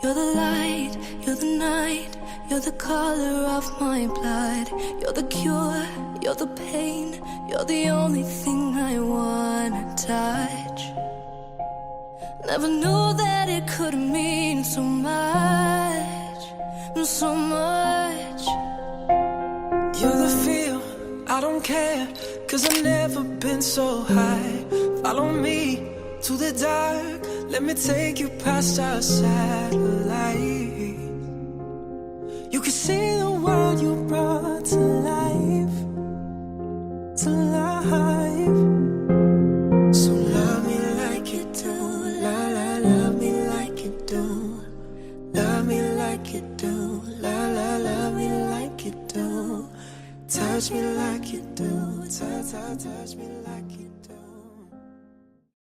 You're the light, you're the night, you're the color of my blood. You're the cure, you're the pain, you're the only thing I wanna touch. Never knew that it could mean so much, so much. You're the feel, I don't care, 'cause I've never been so high. Follow me to the dark, let me take you past our satellite. You can see the world you brought to life, to life.